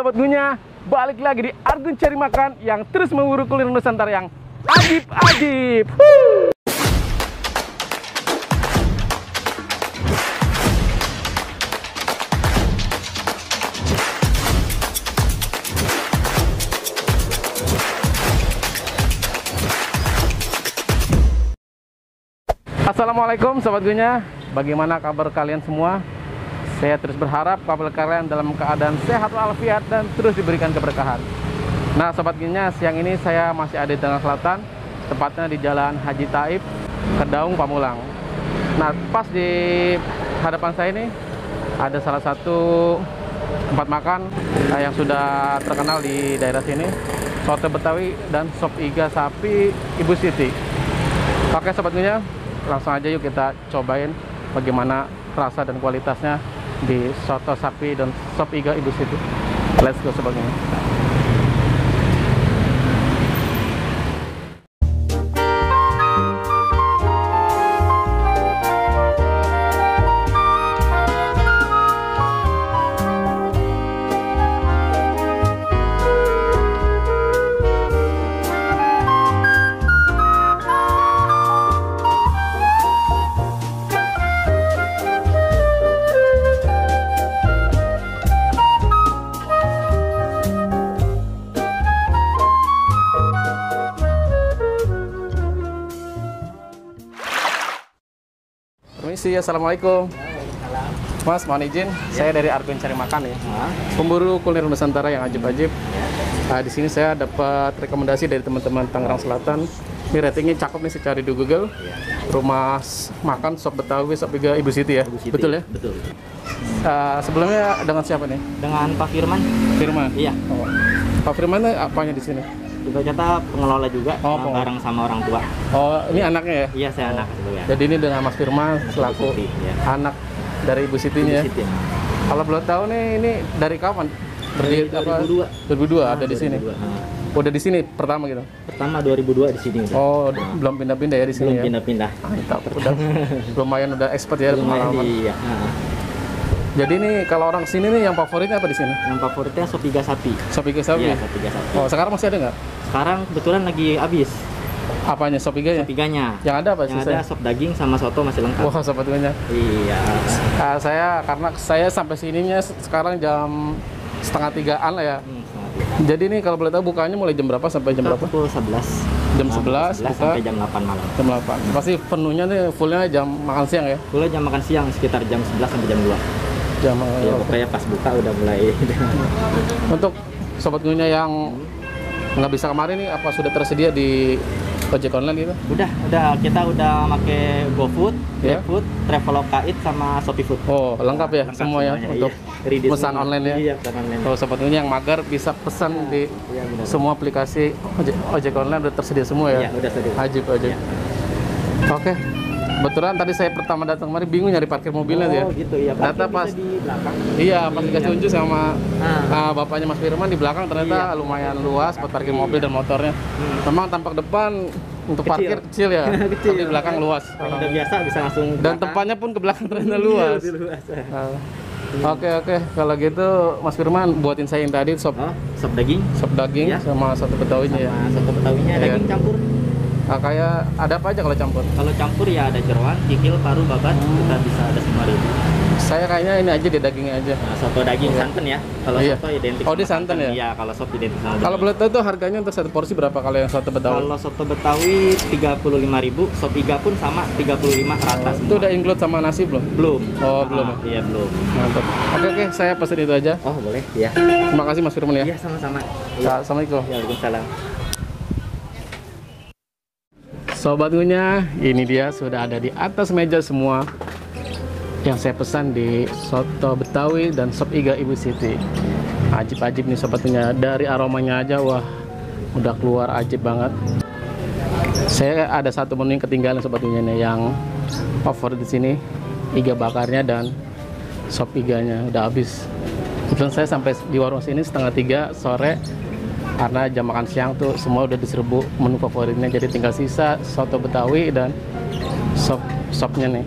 Sobat Gunya, balik lagi di Argun Cari Makan yang terus memburu kuliner Nusantara yang ajib-ajib. Assalamualaikum Sobat Gunya, bagaimana kabar kalian semua? Saya terus berharap kabar kalian dalam keadaan sehat walafiat dan terus diberikan keberkahan. Nah Sobat Gunya, siang ini saya masih ada di Tangerang Selatan, tepatnya di Jalan Haji Taib, Kedaung, Pamulang. Nah pas di hadapan saya ini ada salah satu tempat makan yang sudah terkenal di daerah sini, soto Betawi dan sop iga sapi Ibu Siti. Oke Sobat Gunya, langsung aja yuk kita cobain bagaimana rasa dan kualitasnya di soto sapi dan sop iga Ibu Siti. Let's go Sobat Gunya. Permisi, assalamualaikum. Mas, mohon izin, saya dari Argun Cari Makan ya. Pemburu kuliner Nusantara yang ajib-ajib. Nah, di sini saya dapat rekomendasi dari teman-teman Tangerang Selatan. Ini ratingnya cakep nih, secara di Google. Rumah makan sop Betawi, sop iga Ibu Siti ya. Ibu Siti. Betul ya? Betul. Sebelumnya dengan siapa nih? Dengan Pak Firman. Firman. Iya. Oh. Pak Firman itu apanya di sini? Juga kita pengelola juga, bareng sama orang tua. Oh, ini anaknya ya? Iya, saya anak dulu ya. Jadi ini dengan Mas Firman selaku Siti, ya. anak dari Ibu Sitinya. Ibu Siti, ya. Kalau belum tahu nih, ini dari kapan? Dari 2002. 2002 ada di sini. 2002. Udah di sini pertama gitu. Pertama 2002 di sini. Oh, belum pindah-pindah ya di sini. Belum ya? pindah-pindah. Mantap. Udah lumayan udah expert ya pengalaman. Iya. Jadi ini kalau orang sini nih yang favoritnya apa di sini? Yang favoritnya sop iga sapi. Sop iga sapi. Iya, sop iga sapi. Oh, sekarang masih ada nggak? Sekarang kebetulan lagi habis. Apanya sop iganya? Sop iganya. Yang ada apa sih? Yang ada sop daging sama soto masih lengkap. Wah, Sobat Gunya. Iya. Karena saya sampai sininya sekarang jam 2:30-an lah ya. Jadi nih kalau boleh tahu bukanya mulai jam berapa sampai jam berapa? Pukul 11. Jam 11 sampai jam 8 malam. Jam 8. Pasti penuhnya nih fullnya jam makan siang ya? Fullnya jam makan siang sekitar jam 11 sampai jam 2. Ya, pokoknya pas buka udah mulai. Untuk Sobat Gunya yang nggak bisa kemarin nih, apa sudah tersedia di ojek online gitu? Udah, kita udah pakai GoFood, ya? GrabFood, Traveloka Eats sama ShopeeFood. Oh, lengkap ya lengkap semua ya untuk iya. pesan online ya? Iya, pesan online. Kalau Sobat Gunya yang mager bisa pesan di semua aplikasi ojek online udah tersedia semua ya? Iya, udah tersedia. Ajib. Ya. Oke. Kebetulan tadi saya pertama datang kemarin bingung nyari parkir mobilnya ya. Oh gitu ya. Ternyata pas di belakang. Iya, pas dikasih unjuk sama bapaknya Mas Firman di belakang ternyata lumayan luas buat parkir mobil dan motornya. Memang tampak depan untuk parkir kecil ya. Kecil, tapi di belakang luas. Udah biasa bisa langsung. Dan tempatnya pun ke belakang ternyata luas. Oke. Kalau gitu Mas Firman buatin saya yang tadi sop daging. Sop daging sama soto Betawinya ya. Soto Betawinya daging campur. Kayak ada apa aja kalau campur? Kalau campur ya ada jeroan, kikil, paru, babat, kita bisa ada semua itu. Saya kayaknya ini aja di dagingnya aja. Nah, soto daging santan ya. Kalau soto identik. Oh, dia santan ya? Iya, kalau sop identik sama. Kalau boleh tahu tuh harganya untuk satu porsi berapa kalau yang soto Betawi? Kalau soto Betawi 35.000, sop iga pun sama 35 rata semua. Itu udah include sama nasi belum? Belum. Oh, belum. Iya, belum. Mantap. Oke, saya pesen itu aja. Oh, boleh. Iya. Terima kasih Mas Firman ya. Iya, sama-sama. Assalamualaikum. Waalaikumsalam. Sobat Gunya, ini dia sudah ada di atas meja semua yang saya pesan di soto Betawi dan sop iga Ibu Siti. Ajib-ajib nih Sobat Gunya, dari aromanya aja wah udah keluar ajib banget. Saya ada satu menu yang ketinggalan Sobat Gunya nih, yang favorit di sini iga bakarnya dan sop iganya udah habis. Kebetulan saya sampai di warung sini 2:30 sore. Karena jam makan siang tuh semua udah diserbu menu favoritnya, jadi tinggal sisa soto Betawi dan sopnya nih.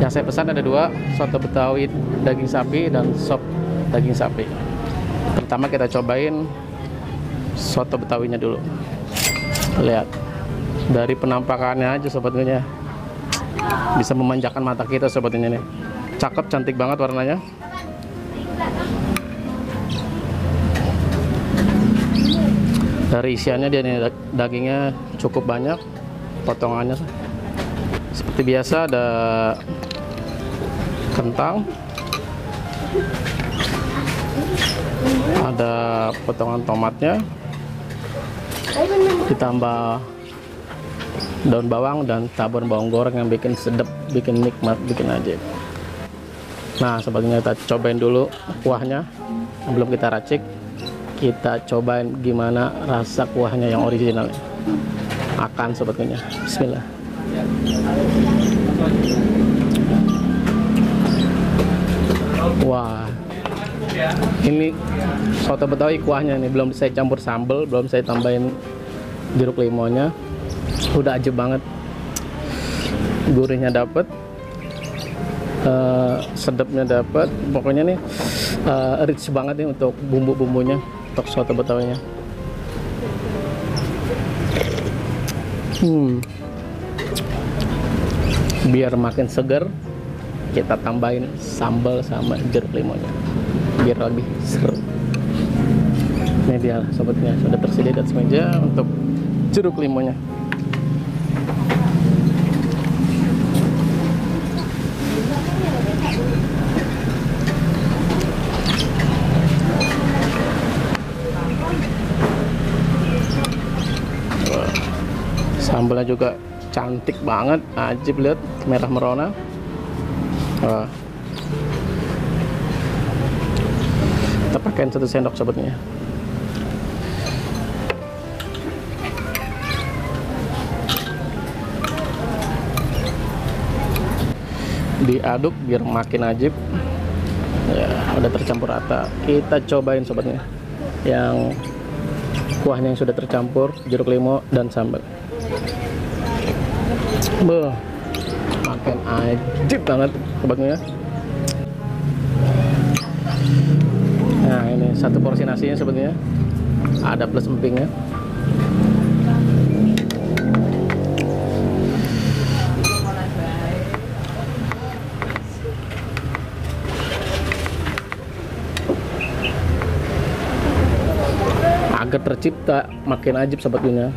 Yang saya pesan ada 2, soto Betawi daging sapi dan sop daging sapi. Pertama kita cobain soto betawinya dulu. Lihat dari penampakannya aja sobatnya, bisa memanjakan mata kita sobatnya nih. Cakep, cantik banget warnanya. Dari isiannya dia nih, dagingnya cukup banyak, potongannya seperti biasa ada kentang, ada potongan tomatnya, ditambah daun bawang dan tabur bawang goreng yang bikin sedap, bikin nikmat, bikin aja. Nah sobatnya, kita cobain dulu kuahnya sebelum kita racik. Kita cobain gimana rasa kuahnya yang original. Akan sobatnya, bismillah. Wah, ini soto betawi kuahnya nih, belum saya campur sambal, belum saya tambahin jeruk limonnya, udah ajeb banget. Gurihnya dapet, sedapnya dapet, pokoknya nih rich banget nih untuk bumbu-bumbunya, untuk soto betawinya. Biar makin segar, kita tambahin sambal sama jeruk limonnya biar lebih seru. Ini dia sobatnya, sudah tersedia di atas meja untuk jeruk limonnya. Sambalnya juga cantik banget, ajib, lihat merah merona. Wah. Kita pakaiin 1 sendok sobatnya. Diaduk biar makin ajib. Ya, udah tercampur rata. Kita cobain sobatnya yang kuahnya yang sudah tercampur jeruk limau dan sambal. Beuh, makin ajib banget sobatnya. Nah ini 1 porsi nasinya sebenarnya, ada plus empingnya. Agar tercipta makin ajib sobatnya.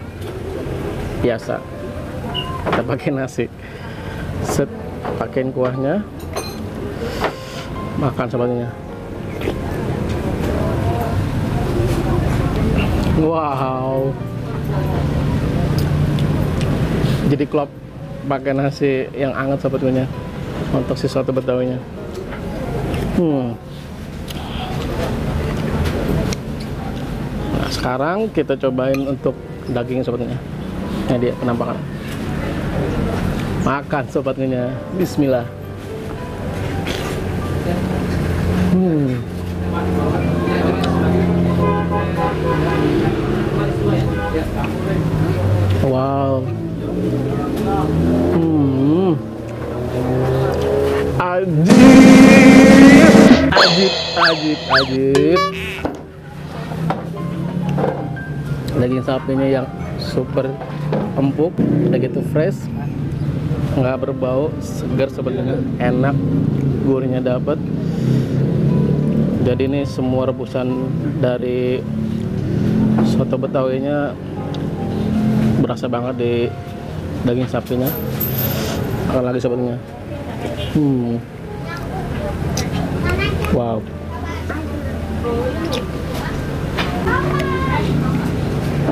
Biasa kita pakai nasi, set, pakein kuahnya, makan sobatnya. Wow, jadi klop pakai nasi yang hangat sobatnya untuk si soto betawinya. Nah sekarang kita cobain untuk daging sobatnya. Ini dia penampakan. Makan sobatnya, bismillah. Wow. Ajib. Daging sapinya yang super empuk, udah gitu fresh, nggak berbau, segar sebenarnya, enak, gurihnya dapat. Jadi ini semua rebusan dari soto betawinya berasa banget di daging sapinya. Lagi sobatnya. Wow.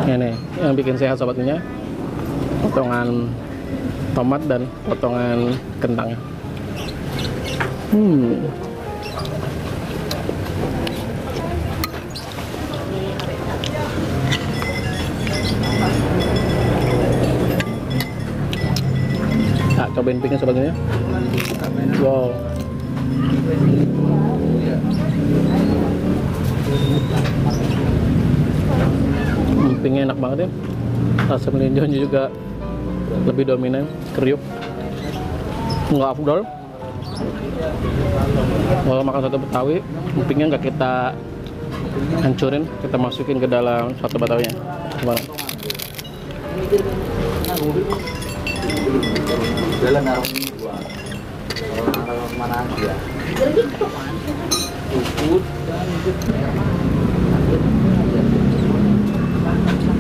Ini yang bikin sehat sobatnya, potongan tomat dan potongan kentangnya. Nah, cobain empingnya sobatnya. Wow. Empingnya enak banget ya. Rasa melinjonya juga lebih dominan, kriuk, nggak afdol. Kalau makan soto betawi, empingnya nggak kita hancurin, kita masukin ke dalam soto Betawinya. Gimana?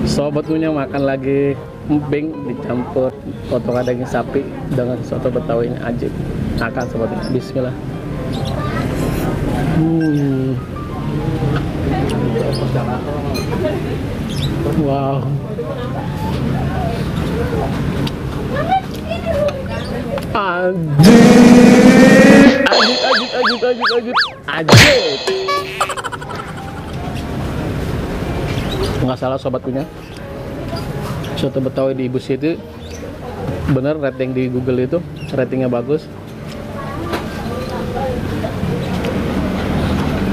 Sobat Ngunyah makan lagi emping dicampur potongan daging sapi dengan soto Betawi ini ajib. Makan sobat Ngunyah. Bismillah. Wow. Ajib. Nggak salah sobat Ngunyah, soto Betawi di Ibu Siti bener, rating di Google itu ratingnya bagus.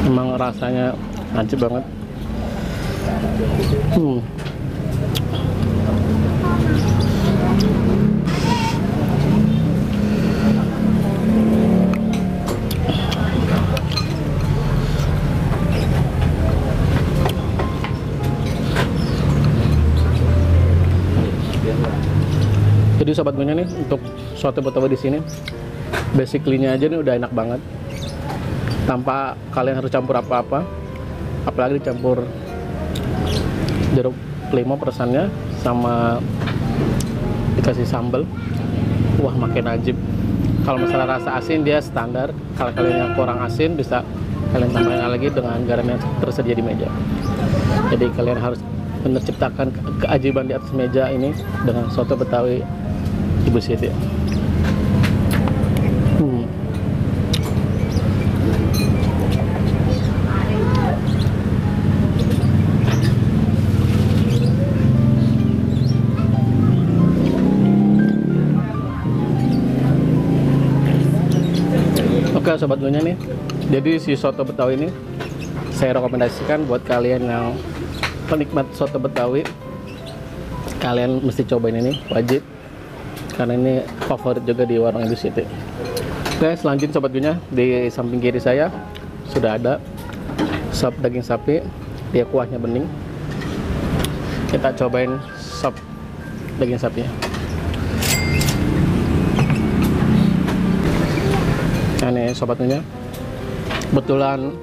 Emang rasanya ajib banget. Jadi sobat Ngunyah nih, untuk soto Betawi di sini basically-nya aja nih udah enak banget, tanpa kalian harus campur apa-apa, apalagi dicampur jeruk limau perasannya sama dikasih sambal. Wah, makin ajib. Kalau masalah rasa asin dia standar, kalau kalian yang kurang asin bisa kalian tambahin lagi dengan garam yang tersedia di meja. Jadi kalian harus menciptakan keajiban di atas meja ini dengan soto Betawi Ibu Siti. Oke sobat Ngunyah nih, jadi si soto Betawi ini saya rekomendasikan buat kalian yang penikmat soto Betawi. Kalian mesti cobain ini, wajib, karena ini favorit juga di warung Ibu Siti. Oke, selanjutnya sobat Ngunyah, di samping kiri saya sudah ada sop daging sapi, dia kuahnya bening. Kita cobain sop daging sapinya. Nah nih sobat Ngunyah, kebetulan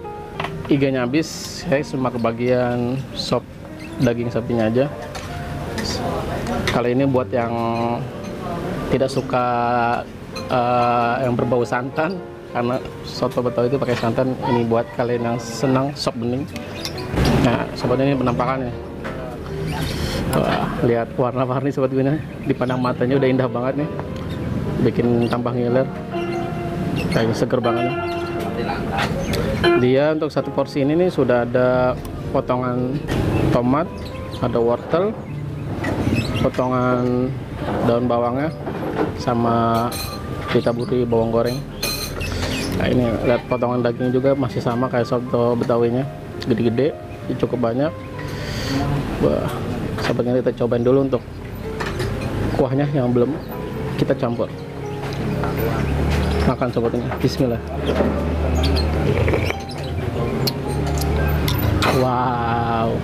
IG-nya habis, saya cuma kebagian sop daging sapinya aja. Kali ini buat yang tidak suka yang berbau santan, karena soto Betawi itu pakai santan. Ini buat kalian yang senang sop bening. Nah sobat ini penampakannya, wah, lihat warna-warni sobat Ngunyah, dipandang matanya udah indah banget nih, bikin tambah ngiler. Kayaknya seger banget. Dia untuk satu porsi ini nih sudah ada potongan tomat, ada wortel, potongan daun bawangnya, sama ditaburi bawang goreng. Nah ini lihat potongan daging juga masih sama kayak soto Betawinya, gede-gede, cukup banyak. Wah, sahabatnya kita cobain dulu untuk kuahnya yang belum kita campur. Makan sobatnya, bismillah. Wow,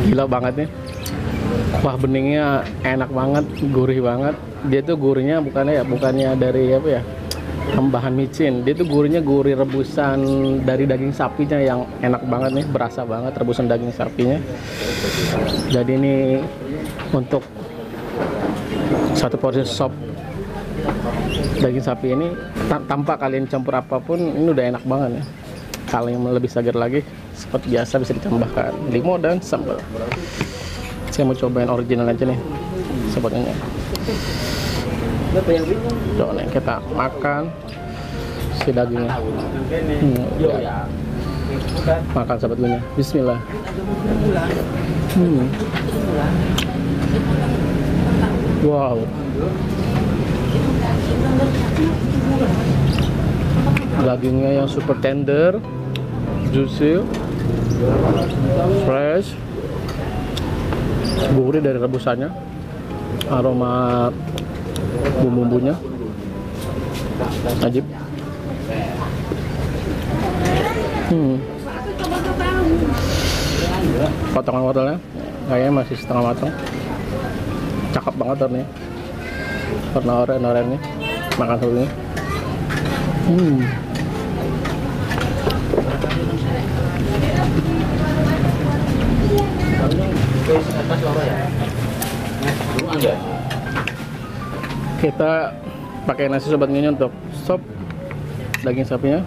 gila banget nih. Wah, beningnya enak banget, gurih banget. Dia tuh gurihnya bukannya dari apa ya, tambahan micin. Dia tuh gurihnya gurih rebusan dari daging sapinya yang enak banget nih, berasa banget rebusan daging sapinya. Jadi ini untuk satu porsi sop daging sapi ini tanpa kalian campur apapun, ini udah enak banget ya. Kalau yang lebih segar lagi, seperti biasa bisa ditambahkan limau dan sambal. Saya mau cobain original aja nih sobatnya. Coba nih kita makan si dagingnya. Ya. Makan sobat Ngunyah, bismillah. Wow, dagingnya yang super tender, juicy, fresh, gurih dari rebusannya, aroma bumbu-bumbunya ajib. Potongan wortelnya kayaknya masih setengah matang. Cakep banget nih. Warna oranye nih. Makan satu ini. Kita pakai nasi sobat ngunyah untuk sop daging sapinya.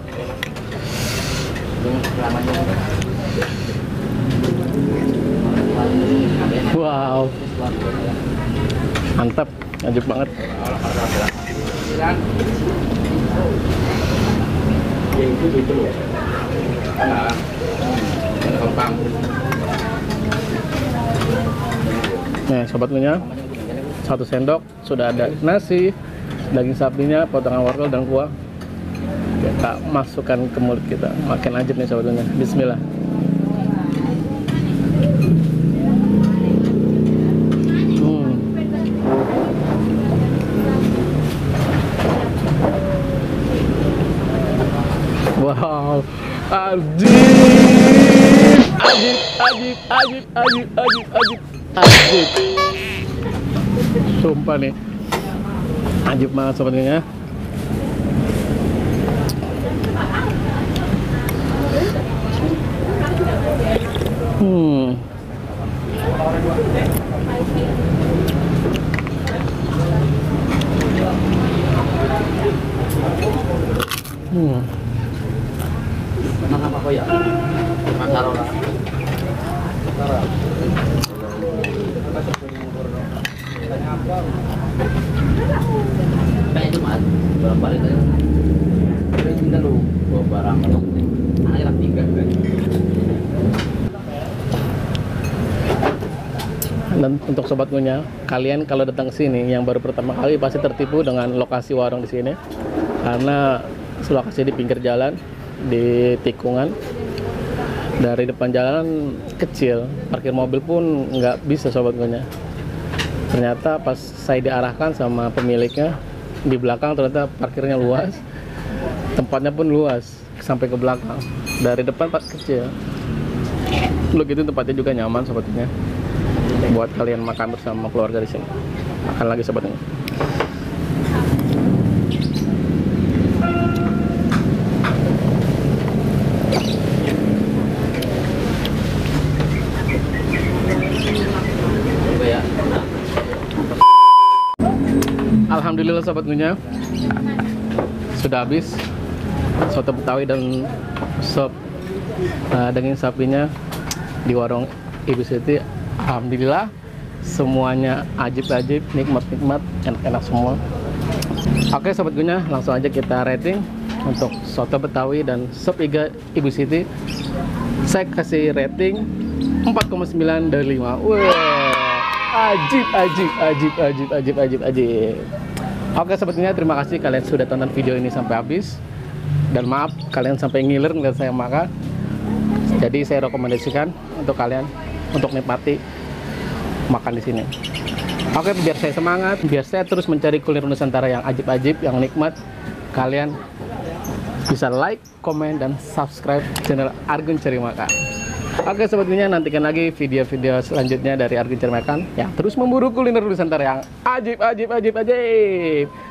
Wow, mantap, lanjut banget. Nah, sobat ngunyah, 1 sendok sudah ada nasi, daging sapinya, potongan wortel dan kuah. Kita masukkan ke mulut kita, makin lanjut nih sobat ngunyah. Bismillah. Wow, ajib, sumpah nih, ajib banget sobatnya. Mana apa ya? Masalah orang. Kayak cuma berapa kali tadi? Tinggal lu bawa barang lu. Anak 3 kan. Dan untuk sobat ngunyah, kalian kalau datang ke sini yang baru pertama kali pasti tertipu dengan lokasi warung di sini, karena lokasi di pinggir jalan, di tikungan. Dari depan jalan kecil, parkir mobil pun nggak bisa sobat ngunyah. Ternyata pas saya diarahkan sama pemiliknya, di belakang ternyata parkirnya luas, tempatnya pun luas sampai ke belakang. Dari depan pas kecil. Look, itu tempatnya juga nyaman sobatnya, buat kalian makan bersama keluarga di sini. Makan lagi sobatnya. Alhamdulillah sobat ngunyah, sudah habis soto Betawi dan sop daging sapinya di warung Ibu Siti. Alhamdulillah semuanya ajib-ajib, nikmat-nikmat, enak-enak semua. Oke sobat ngunyah, langsung aja kita rating untuk soto Betawi dan sop iga Ibu Siti. Saya kasih rating 4,9 dari 5. Wah, ajib. Oke sobat ngunyah, terima kasih kalian sudah tonton video ini sampai habis. Dan maaf kalian sampai ngiler ngeliat saya makan. Jadi saya rekomendasikan untuk kalian untuk nikmati makan di sini. Oke, biar saya semangat, biar saya terus mencari kuliner Nusantara yang ajib-ajib, yang nikmat, kalian bisa like, komen, dan subscribe channel Argun Cari Makan. Oke sobat ngunyah, nantikan lagi video-video selanjutnya dari Argun Cari Makan yang terus memburu kuliner Nusantara yang ajib.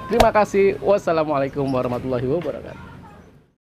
Terima kasih. Wassalamualaikum warahmatullahi wabarakatuh.